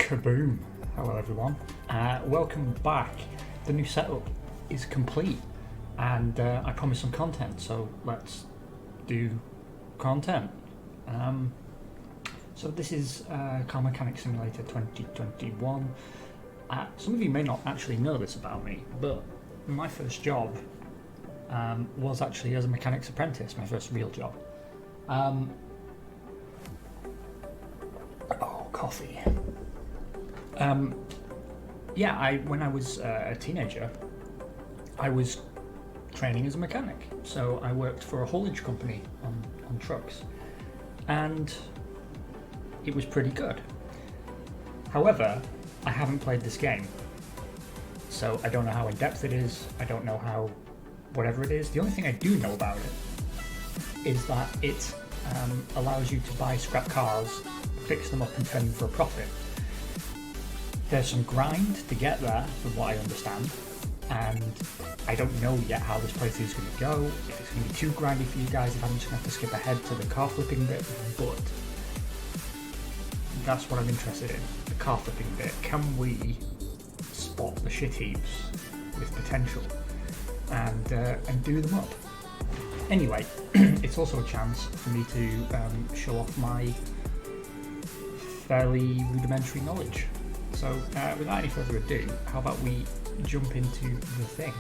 Kaboom! Hello everyone. Welcome back. The new setup is complete and I promised some content, so let's do content. So this is Car Mechanic Simulator 2021. Some of you may not actually know this about me, but my first job was actually as a mechanic's apprentice, my first real job. Coffee. When I was a teenager, I was training as a mechanic. So I worked for a haulage company on trucks, and it was pretty good. However, I haven't played this game, so I don't know how in depth it is. I don't know how whatever it is. The only thing I do know about it is that it allows you to buy scrap cars, fix them up and turn them for a profit. There's some grind to get there, from what I understand, and I don't know yet how this playthrough is going to go, if it's going to be too grindy for you guys, if I'm just going to have to skip ahead to the car flipping bit, but that's what I'm interested in, the car flipping bit. Can we spot the shit heaps with potential and do them up? Anyway, it's also a chance for me to show off my fairly rudimentary knowledge. So without any further ado, how about we jump into the thing?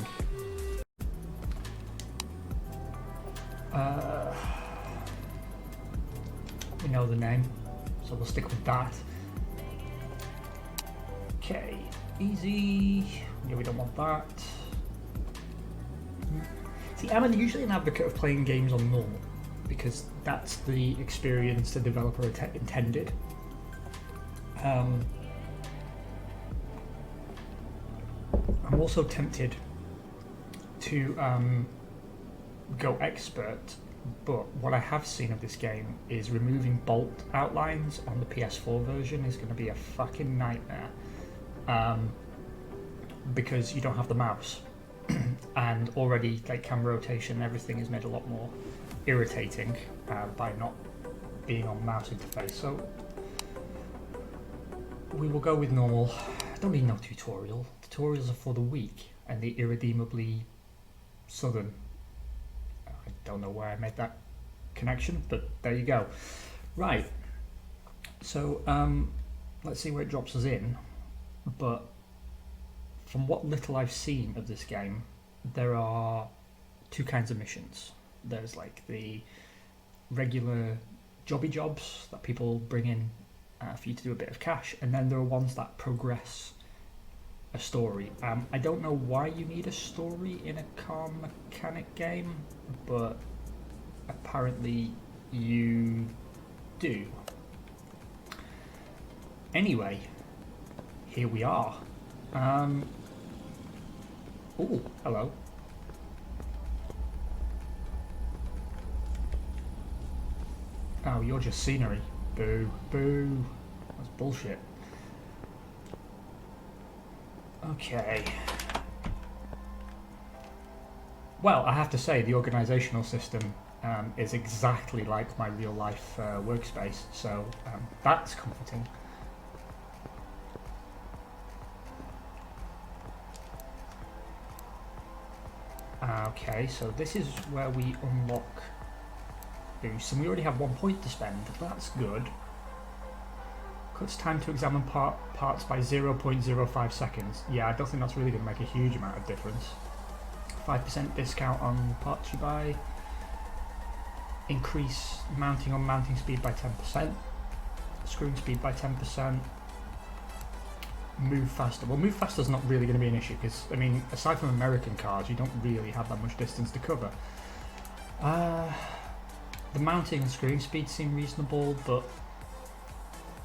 We know the name, so we'll stick with that. Okay, easy. Yeah, we don't want that. See, I'm usually an advocate of playing games on normal, because that's the experience the developer intended. I'm also tempted to go expert, but what I have seen of this game is removing bolt outlines on the PS4 version is going to be a fucking nightmare, because you don't have the mouse, and already like camera rotation and everything is made a lot more irritating by not being on the mouse interface. So we will go with normal. I don't need no tutorial. Tutorials are for the weak and the irredeemably southern. I don't know where I made that connection, but there you go. Right, so let's see where it drops us in. But from what little I've seen of this game, there are two kinds of missions. There's like the regular jobby jobs that people bring in for you to do a bit of cash, and then there are ones that progress a story. I don't know why you need a story in a car mechanic game, but apparently you do. Anyway, here we are. Oh, hello. Oh, you're just scenery. Boo, boo. That's bullshit. Okay. Well, I have to say, the organisational system is exactly like my real life workspace, so that's comforting. Okay, so this is where we unlock boost, and we already have 1 point to spend. That's good. Cuts time to examine parts by 0.05 seconds. Yeah, I don't think that's really going to make a huge amount of difference. 5% discount on parts you buy. Increase mounting speed by 10%. Screwing speed by 10%. Move faster. Well, move faster is not really going to be an issue, because, I mean, aside from American cars, you don't really have that much distance to cover. The mounting and screwing speed seem reasonable, but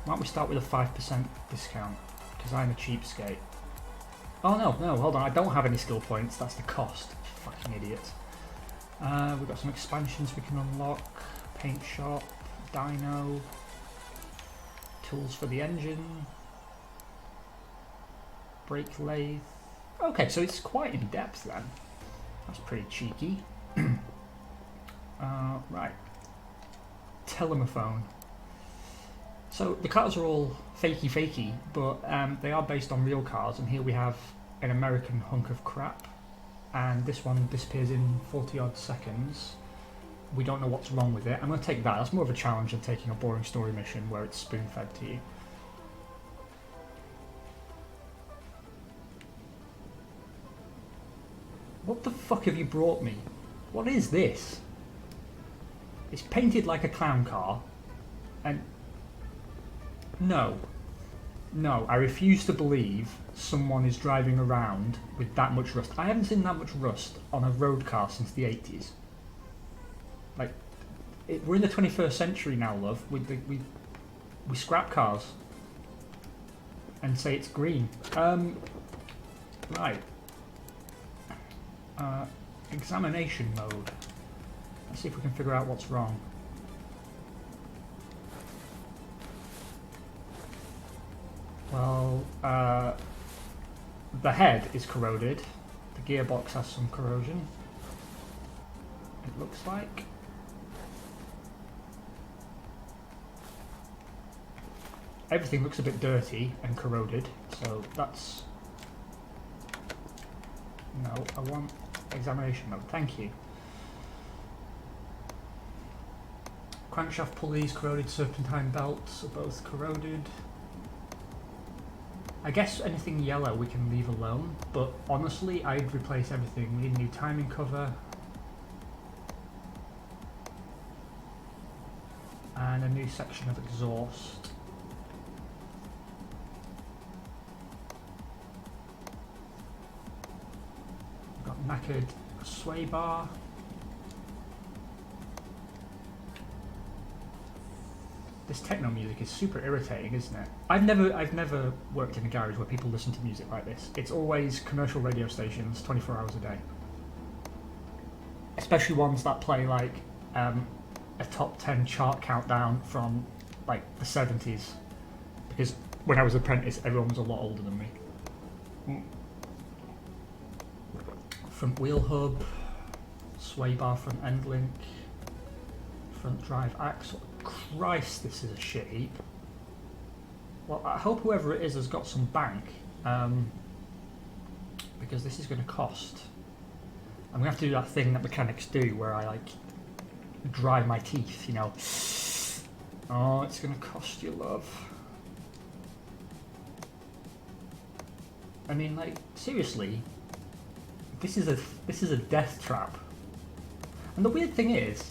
why don't we start with a 5% discount, because I'm a cheapskate. Oh no, hold on, I don't have any skill points, that's the cost. Fucking idiot. We've got some expansions we can unlock. Paint shop, dyno, tools for the engine, brake lathe. Okay, so it's quite in depth then. That's pretty cheeky. Right. Telephone. So the cars are all fakey, but they are based on real cars. And here we have an American hunk of crap, and this one disappears in 40 odd seconds. We don't know what's wrong with it. I'm going to take that. That's more of a challenge than taking a boring story mission where it's spoon-fed to you. What the fuck have you brought me? What is this? It's painted like a clown car, and no, I refuse to believe someone is driving around with that much rust. I haven't seen that much rust on a road car since the 80s. Like, we're in the 21st century now, love. We scrap cars and say it's green. Right. Examination mode. Let's see if we can figure out what's wrong. Well, the head is corroded. The gearbox has some corrosion, it looks like. Everything looks a bit dirty and corroded, so that's... No, I want examination mode, thank you. Crankshaft pulleys, corroded serpentine belts are both corroded. I guess anything yellow we can leave alone, but honestly I'd replace everything. We need a new timing cover. And a new section of exhaust. We've got knackered sway bar. This techno music is super irritating, isn't it? I've never worked in a garage where people listen to music like this. It's always commercial radio stations, 24 hours a day. Especially ones that play like a top 10 chart countdown from like the 70s. Because when I was an apprentice, everyone was a lot older than me. Front wheel hub, sway bar front end link, front drive axle. Christ, this is a shit heap. Well, I hope whoever it is has got some bank, because this is going to cost. I'm going to have to do that thing that mechanics do where I like dry my teeth, you know. Oh, it's going to cost you, love. I mean, like, seriously, this is a death trap. And the weird thing is,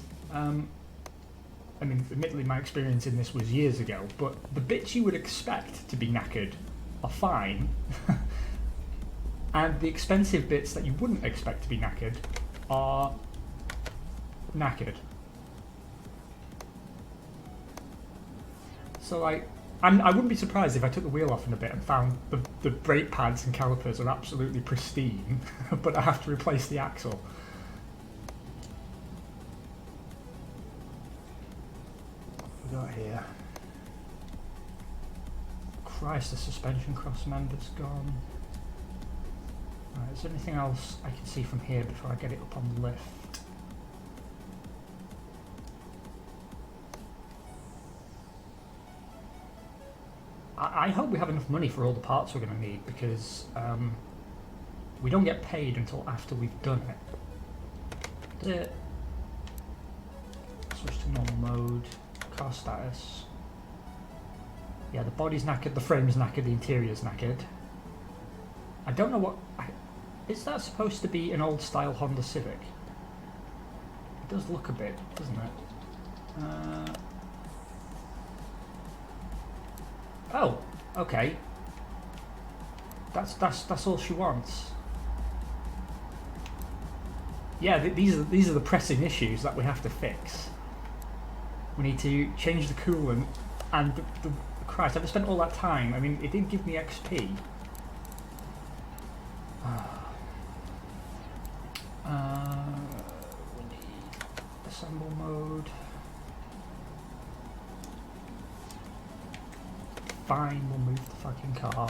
I mean, admittedly my experience in this was years ago, but the bits you would expect to be knackered are fine, and the expensive bits that you wouldn't expect to be knackered are knackered. So I wouldn't be surprised if I took the wheel off in a bit and found the brake pads and calipers are absolutely pristine, but I have to replace the axle. Got here. Christ, the suspension cross member's gone. Right, is there anything else I can see from here before I get it up on the lift? I hope we have enough money for all the parts we're going to need, because we don't get paid until after we've done it. Did it? Switch to normal mode. Car status. Yeah, the body's knackered, the frame's knackered, the interior's knackered. I don't know what... Is that supposed to be an old style Honda Civic? It does look a bit, doesn't it? Oh, okay. That's all she wants. Yeah, these are the pressing issues that we have to fix. We need to change the coolant, and the Christ, I've spent all that time. I mean, it didn't give me XP. We need assemble mode. Fine, we'll move the fucking car.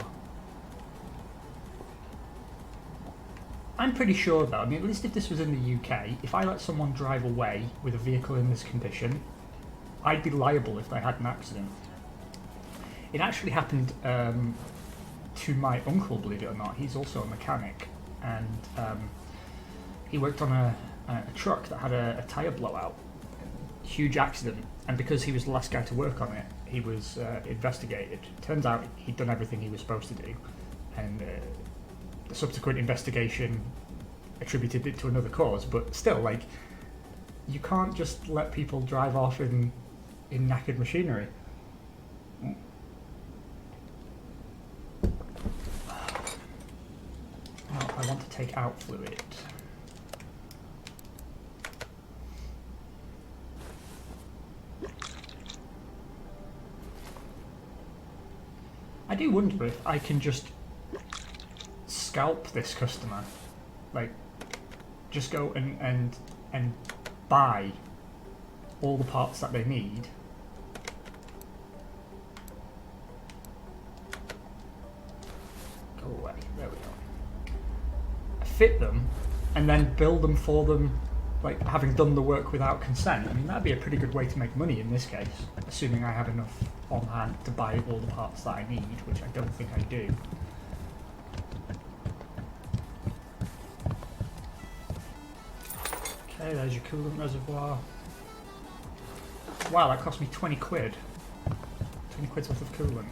I'm pretty sure though, I mean, at least if this was in the UK, if I let someone drive away with a vehicle in this condition, I'd be liable if they had an accident. It actually happened to my uncle, believe it or not. He's also a mechanic, and he worked on a truck that had a tyre blowout. Huge accident, and because he was the last guy to work on it, he was investigated. Turns out he'd done everything he was supposed to do, and the subsequent investigation attributed it to another cause. But still, like, you can't just let people drive off in knackered machinery. Now, I want to take out fluid. I do wonder if I can just scalp this customer, like just go and buy all the parts that they need. Go away. There we go. Fit them and then build them for them, like having done the work without consent. I mean, that'd be a pretty good way to make money in this case, assuming I have enough on hand to buy all the parts that I need, which I don't think I do. Okay, there's your coolant reservoir. Wow, that cost me 20 quid. 20 quid's worth of coolant.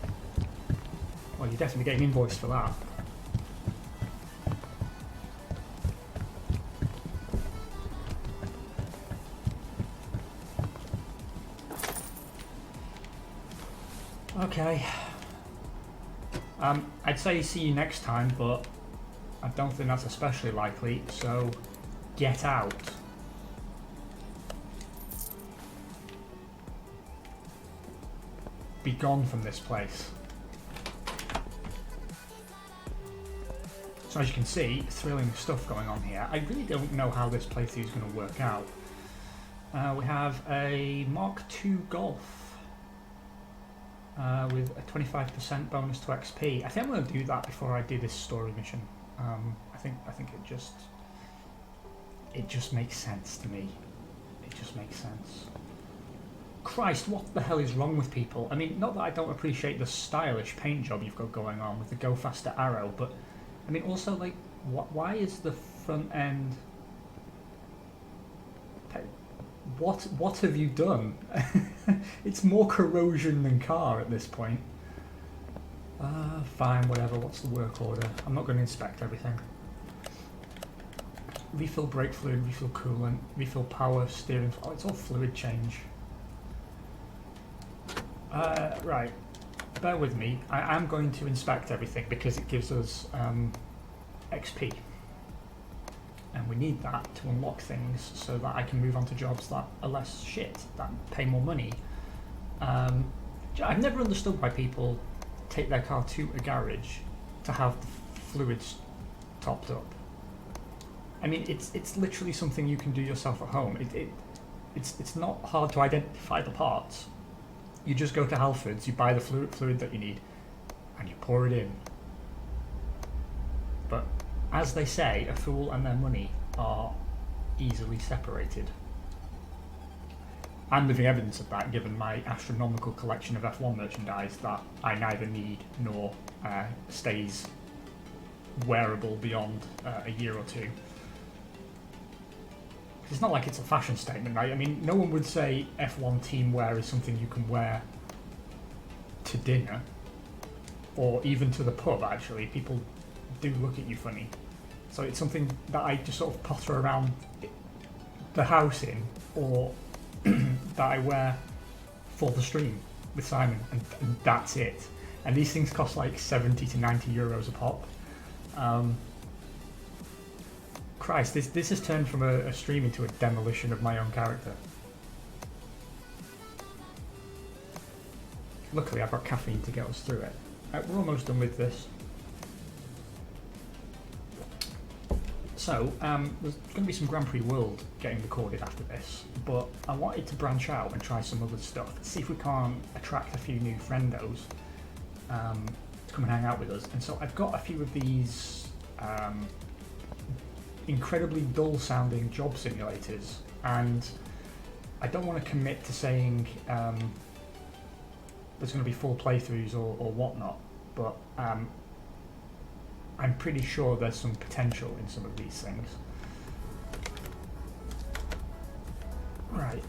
Well, you're definitely getting invoiced for that. Okay. I'd say see you next time, but I don't think that's especially likely, so get out. Be gone from this place. So as you can see, thrilling stuff going on here. I really don't know how this playthrough is going to work out. We have a Mark II Golf. With a 25% bonus to XP. I think I'm going to do that before I do this story mission. I think it just makes sense to me. It just makes sense. Christ, what the hell is wrong with people? I mean, not that I don't appreciate the stylish paint job you've got going on with the Go Faster arrow, but I mean, also, like, why is the front end? What have you done? It's more corrosion than car at this point. Fine, whatever. What's the work order? I'm not going to inspect everything. Refill brake fluid, refill coolant, refill power, steering. Oh, it's all fluid change. Right. Bear with me. I am going to inspect everything because it gives us XP. And we need that to unlock things so that I can move on to jobs that are less shit, that pay more money. I've never understood why people take their car to a garage to have the fluids topped up. I mean, it's literally something you can do yourself at home. It's not hard to identify the parts. You just go to Halfords, you buy the fluid that you need, and you pour it in. But as they say, a fool and their money are easily separated. I'm living evidence of that, given my astronomical collection of F1 merchandise that I neither need nor stays wearable beyond a year or two. It's not like it's a fashion statement, right? I mean, no one would say F1 team wear is something you can wear to dinner, or even to the pub, actually. People do look at you funny. So it's something that I just sort of potter around the house in, or that I wear for the stream with Simon, and that's it. And these things cost like 70 to 90 euros a pop. Christ, this has turned from a stream into a demolition of my own character. Luckily, I've got caffeine to get us through it. We're almost done with this. So, there's going to be some Grand Prix World getting recorded after this, but I wanted to branch out and try some other stuff, see if we can't attract a few new friendos to come and hang out with us. And so I've got a few of these incredibly dull-sounding job simulators, and I don't want to commit to saying there's going to be full playthroughs or whatnot, but I'm pretty sure there's some potential in some of these things. Right.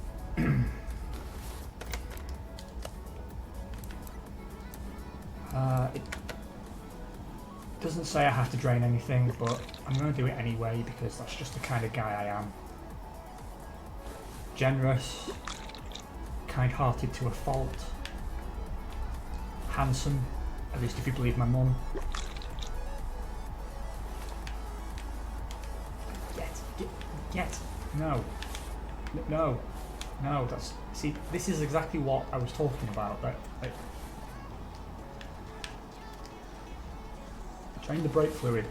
It doesn't say I have to drain anything, but I'm going to do it anyway because that's just the kind of guy I am. Generous, kind-hearted to a fault, handsome, at least if you believe my mum. Get, no, that's, see, this is exactly what I was talking about, like, drain the brake fluid.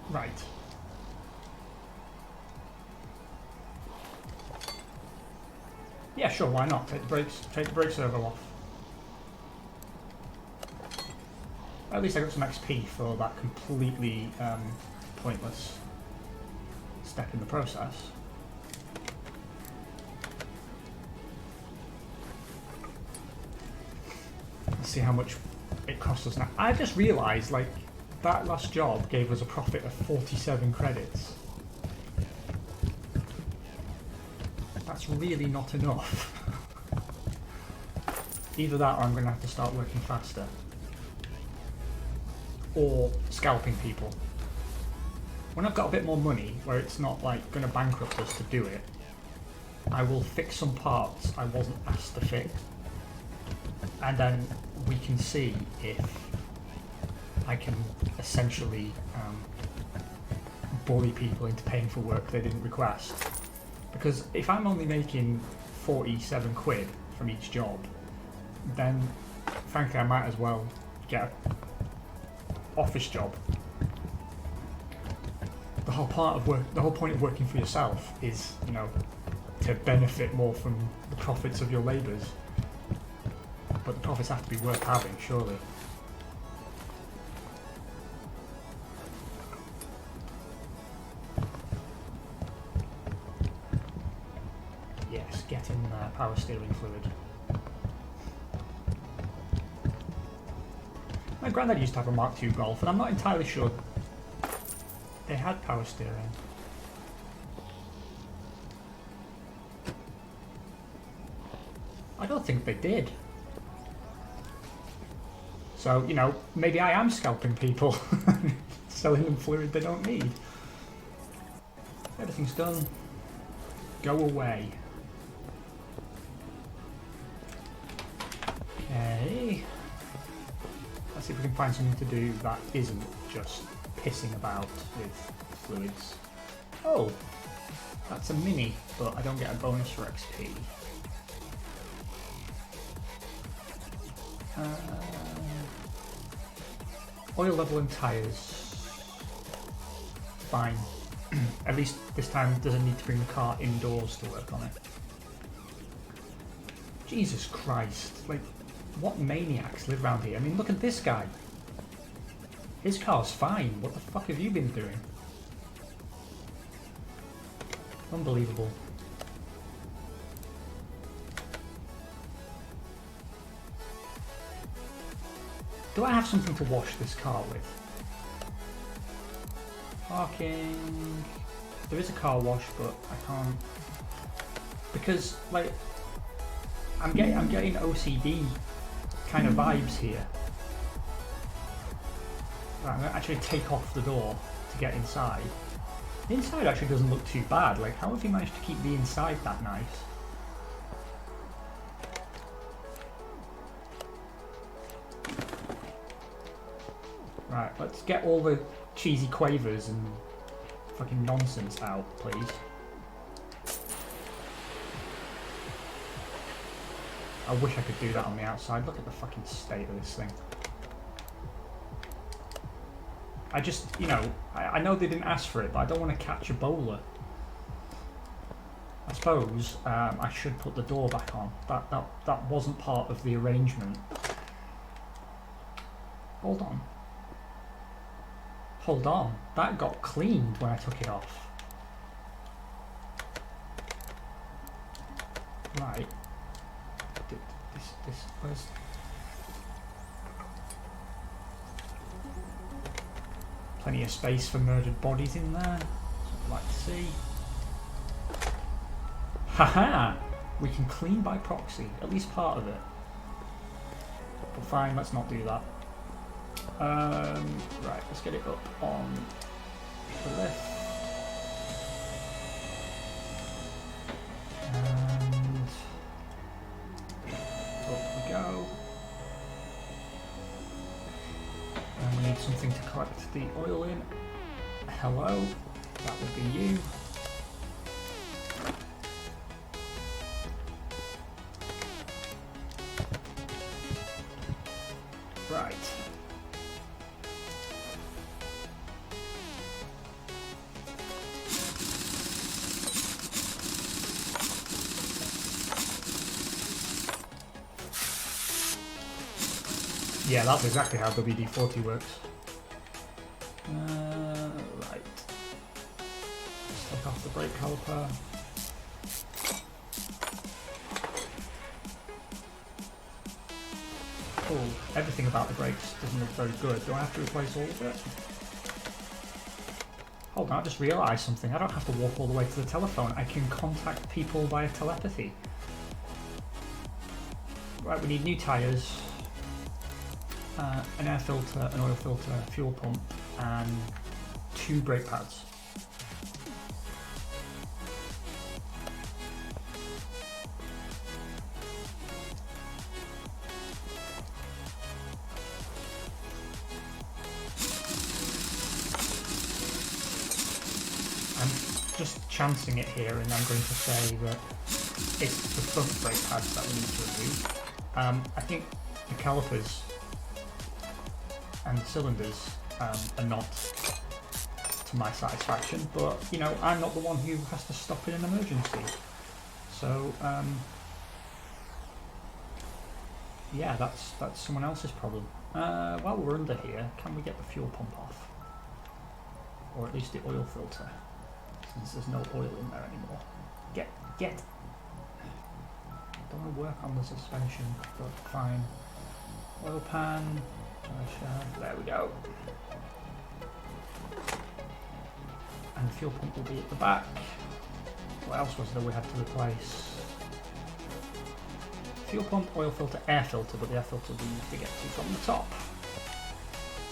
Right. Yeah, sure, why not? Take the brake servo off. At least I got some XP for that completely pointless step in the process. Let's see how much it costs us now. I just realised, like, that last job gave us a profit of 47 credits. That's really not enough. Either that or I'm going to have to start working faster. Or scalping people. When I've got a bit more money, where it's not like going to bankrupt us to do it, I will fix some parts I wasn't asked to fix. And then we can see if I can essentially bully people into paying for work they didn't request. Because if I'm only making 47 quid from each job, then frankly I might as well get an office job. The whole point of working for yourself is, you know, to benefit more from the profits of your labours. But the profits have to be worth having, surely. Yes, get in there, power steering fluid. My granddad used to have a Mark II Golf, and I'm not entirely sure they had power steering. I don't think they did. So, you know, maybe I am scalping people, selling them fluid they don't need. Everything's done. Go away. Okay. Let's see if we can find something to do that isn't just pissing about with fluids. Oh, that's a mini, but I don't get a bonus for XP. Oil level and tyres. Fine. At least this time it doesn't need to bring the car indoors to work on it. Jesus Christ, like, what maniacs live around here? I mean, look at this guy. His car's fine. What the fuck have you been doing? Unbelievable. Do I have something to wash this car with? Parking. There is a car wash, but I can't, because like I'm getting OCD kind of vibes here. Right, I'm gonna actually take off the door to get inside. The inside actually doesn't look too bad. Like, how have you managed to keep the inside that nice? Right, let's get all the cheesy quavers and fucking nonsense out, please. I wish I could do that on the outside. Look at the fucking state of this thing. I just, you know, I know they didn't ask for it, but I don't want to catch a bowler. I suppose I should put the door back on. That wasn't part of the arrangement. Hold on. Hold on. That got cleaned when I took it off. right. This where's... Plenty of space for murdered bodies in there. That's what I'd like to see. Haha! We can clean by proxy, at least part of it. But fine, let's not do that. Right, let's get it up on the lift. And up we go. And we need something to collect the oil in. Hello, that would be you. Right. Yeah, that's exactly how WD-40 works. Right. Let's take off the brake caliper. Oh, everything about the brakes doesn't look very good. Do I have to replace all of it? Hold on, I just realised something. I don't have to walk all the way to the telephone. I can contact people via telepathy. Right, we need new tyres, an air filter, an oil filter, a fuel pump, and 2 brake pads. I'm just chancing it here, and I'm going to say that it's the front brake pads that we need to remove. I think the calipers and the cylinders are not to my satisfaction, but you know, I'm not the one who has to stop in an emergency. So yeah, that's someone else's problem. While we're under here, can we get the fuel pump off? Or at least the oil filter, since there's no oil in there anymore. Get! Don't want to work on the suspension, but fine. Oil pan, there we go. And the fuel pump will be at the back. What else was there we had to replace? Fuel pump, oil filter, air filter, but the air filter we need to get to from the top,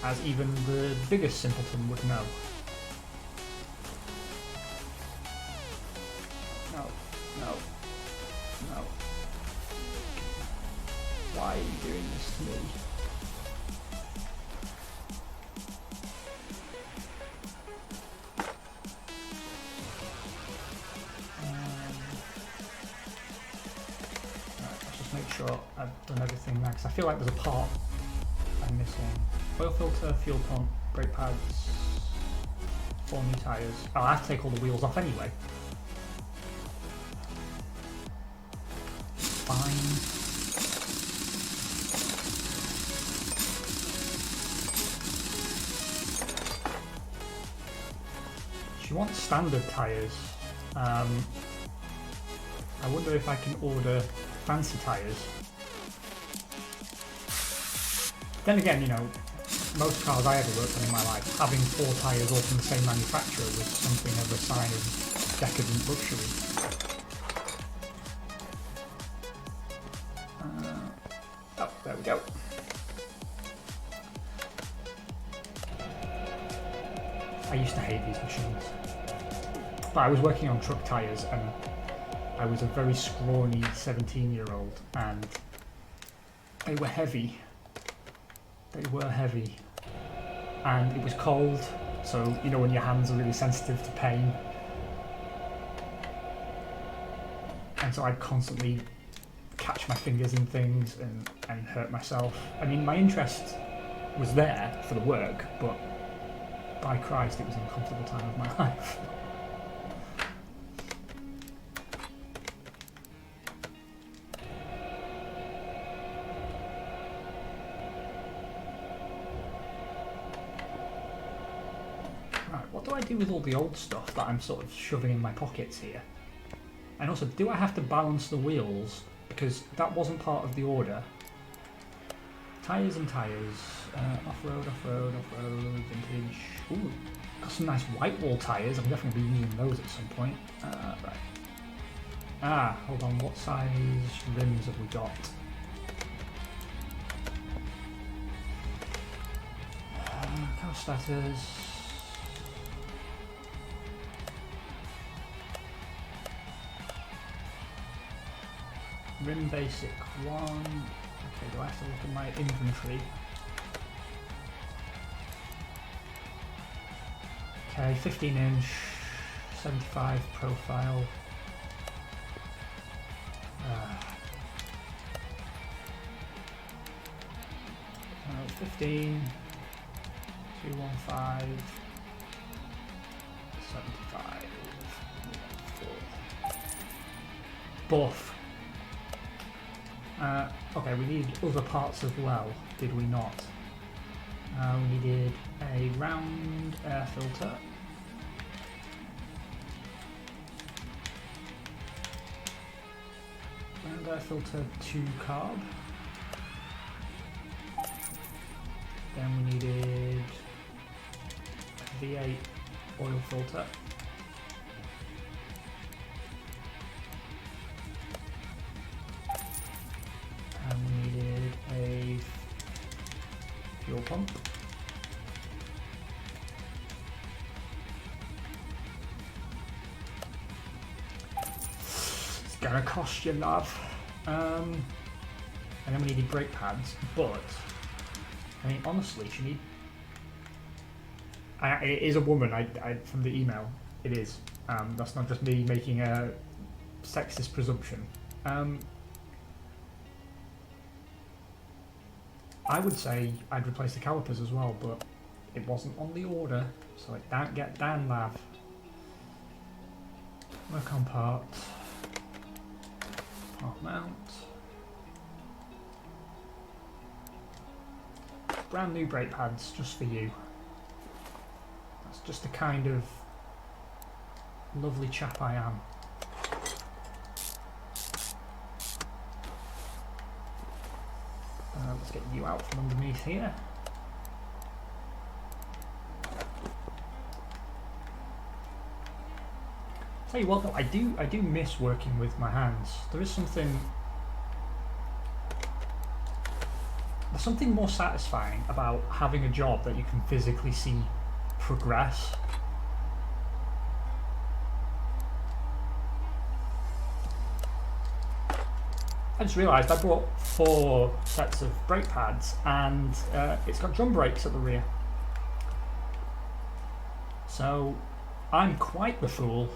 as even the biggest simpleton would know. No. Why are you doing this to me? Let's just make sure I've done everything now, because I feel like there's a part I'm missing. Oil filter, fuel pump, brake pads, 4 new tyres. Oh, I have to take all the wheels off anyway. Fine. She wants standard tyres. I wonder if I can order fancy tyres. Then again, you know, most cars I ever worked on in my life, having 4 tyres all from the same manufacturer was something of a sign of decadent luxury. Oh, there we go. I used to hate these machines. But I was working on truck tyres, and I was a very scrawny 17-year-old, and they were heavy. They were heavy. And it was cold, so you know when your hands are really sensitive to pain. And so I'd constantly catch my fingers in things and hurt myself. I mean, my interest was there for the work, but by Christ, it was an uncomfortable time of my life. Right, what do I do with all the old stuff that I'm sort of shoving in my pockets here? And also, do I have to balance the wheels? Because that wasn't part of the order. Tyres and tyres. Off-road, off-road, off-road, vintage. Ooh, got some nice white wall tyres. I'm definitely using those at some point. Right. Hold on. What size rims have we got? Car status. Rim basic 1. Okay, do I have to look at my inventory? Okay, 15 inch, 75 profile. 15, 215, 75, 4. Buff. Okay, we needed other parts as well, did we not? We needed a round air filter. Round air filter 2 carb. Then we needed a V8 oil filter. And we needed a fuel pump. It's gonna cost you, love. And then we needed brake pads, but I mean, honestly, she need. It is a woman. From the email, it is. That's not just me making a sexist presumption. I would say I'd replace the calipers as well, but it wasn't on the order, so it don't get done, love. Work on part. Part mount. Brand new brake pads, just for you. That's just the kind of lovely chap I am. Let's get you out from underneath here. Tell you what though, I do miss working with my hands. There's something more satisfying about having a job that you can physically see progress. I just realised I bought 4 sets of brake pads and it's got drum brakes at the rear. So I'm quite the fool.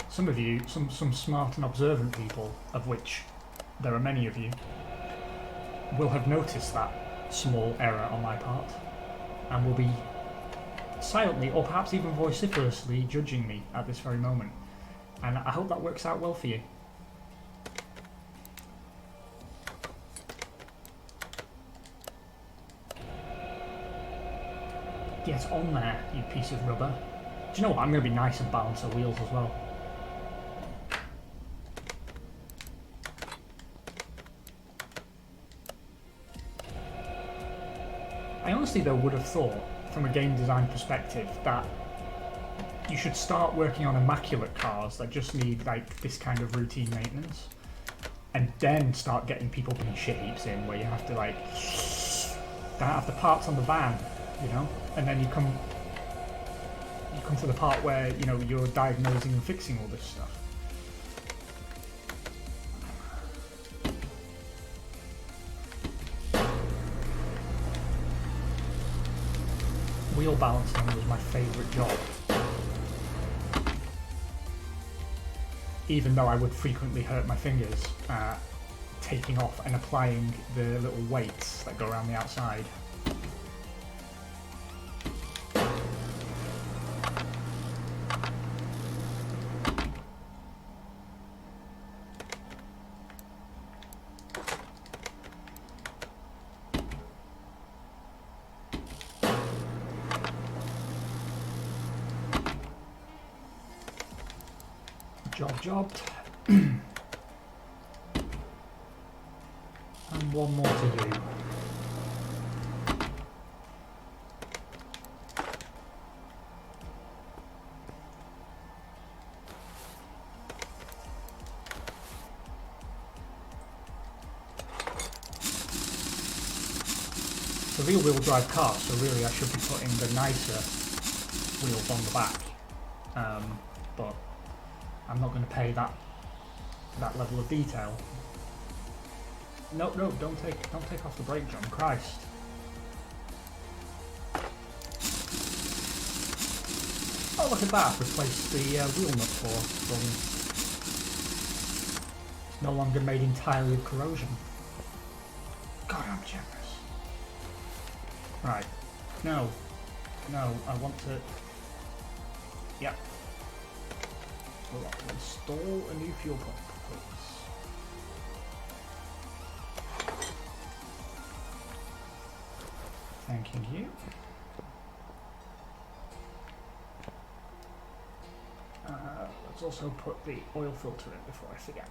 Some of you, some smart and observant people, of which there are many of you, will have noticed that small error on my part and will be silently or perhaps even vociferously judging me at this very moment. And I hope that works out well for you. Get on there, you piece of rubber. Do you know what? I'm going to be nice and balance the wheels as well. I honestly though would have thought, from a game design perspective, that you should start working on immaculate cars that just need like this kind of routine maintenance, and then start getting people putting shit heaps in where you have to like don't have the parts on the van, you know, and then you come to the part where, you know, you're diagnosing and fixing all this stuff. Wheel balancing was my favourite job. Even though I would frequently hurt my fingers taking off and applying the little weights that go around the outside. Jobbed. And one more to do. It's a rear-wheel drive car, so really I should be putting the nicer wheels on the back. But I'm not going to pay that level of detail. No, don't take off the brake, John. Christ. Oh, look at that! Replaced the wheel nut for me. It's no longer made entirely of corrosion. God, I'm generous. Right. No, I want to. Yep. We'll install a new fuel pump, please. Thanking you. Let's also put the oil filter in before I forget.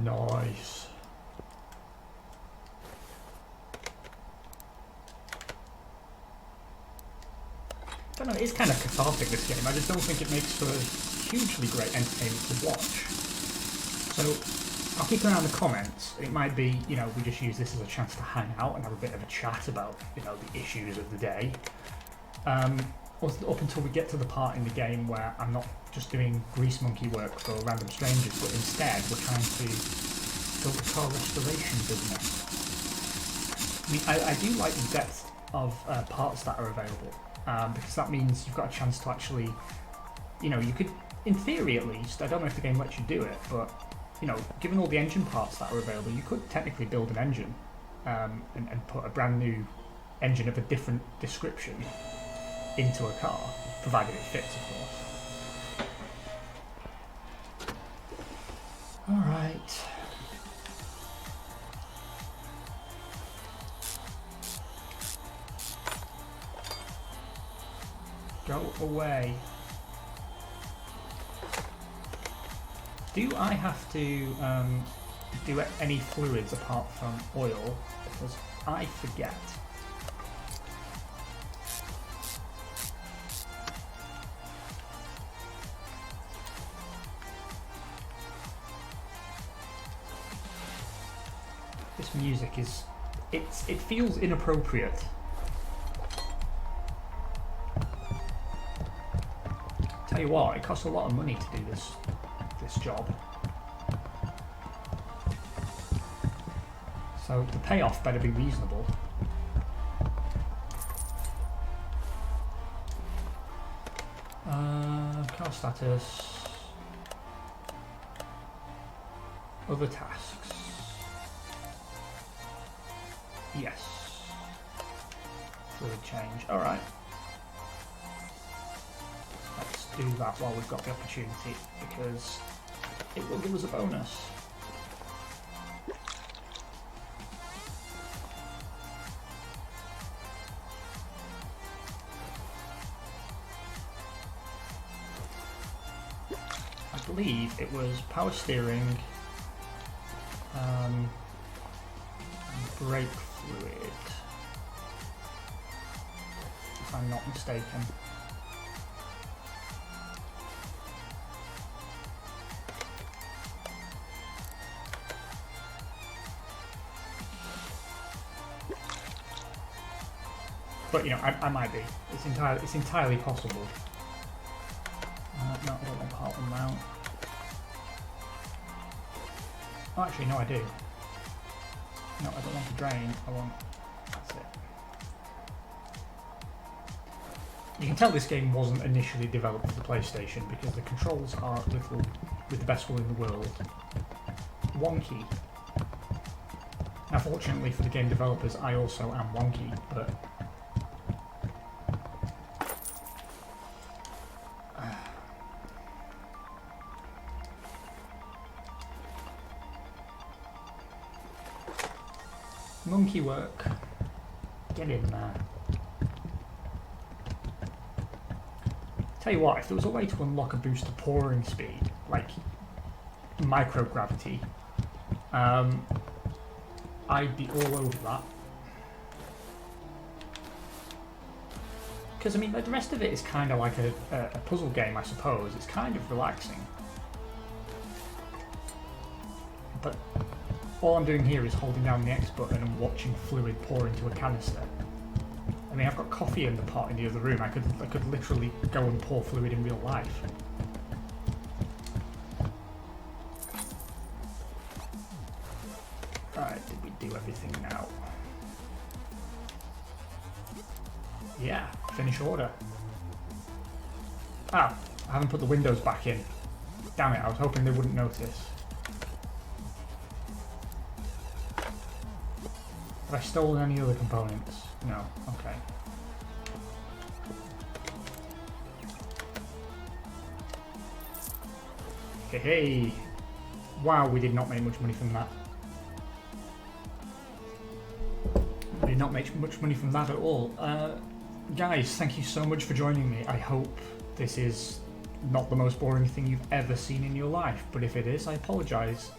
Nice. I don't know, it's kind of cathartic, this game. I just don't think it makes for hugely great entertainment to watch. So, I'll keep an eye on the comments. It might be, you know, we just use this as a chance to hang out and have a bit of a chat about, you know, the issues of the day. Up until we get to the part in the game where I'm not just doing grease monkey work for random strangers, but instead we're trying to build a car restoration business. I mean, I do like the depth of parts that are available, because that means you've got a chance to actually, you know, you could, in theory at least, I don't know if the game lets you do it, but, you know, given all the engine parts that are available, you could technically build an engine and put a brand new engine of a different description into a car, provided it fits, of course. Alright. Go away. Do I have to do any fluids apart from oil? Because I forget. This music is, it feels inappropriate. Tell you what, it costs a lot of money to do this job. So the payoff better be reasonable. Car status. Other tasks. Yes. Fluid change. Alright. Let's do that while we've got the opportunity, because it will give us a bonus. I believe it was power steering, and brake fluid, if I'm not mistaken. But you know, I might be. It's entirely possible. No, I don't want part one mount. Oh, actually, no, I do. No, I don't want to drain. I want. That's it. You can tell this game wasn't initially developed for the PlayStation because the controls are a little, with the best will in the world, wonky. Now, fortunately for the game developers, I also am wonky, but. Monkey work. Get in there. Tell you what, if there was a way to unlock a boost to pouring speed, like microgravity, I'd be all over that. Because, I mean, like, the rest of it is kind of like a puzzle game, I suppose. It's kind of relaxing. But all I'm doing here is holding down the X button and watching fluid pour into a canister. I mean, I've got coffee in the pot in the other room. I could literally go and pour fluid in real life. Alright, did we do everything now? Yeah, finish order. Ah, I haven't put the windows back in. Damn it, I was hoping they wouldn't notice. Have I stolen any other components? No, okay. Hey, hey! Wow, we did not make much money from that. We did not make much money from that at all. Guys, thank you so much for joining me. I hope this is not the most boring thing you've ever seen in your life, but if it is, I apologise.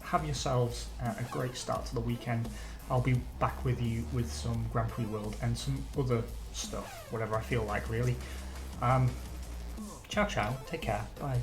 Have yourselves a great start to the weekend. I'll be back with you with some Grand Prix World and some other stuff, whatever I feel like, really. Ciao, ciao. Take care. Bye.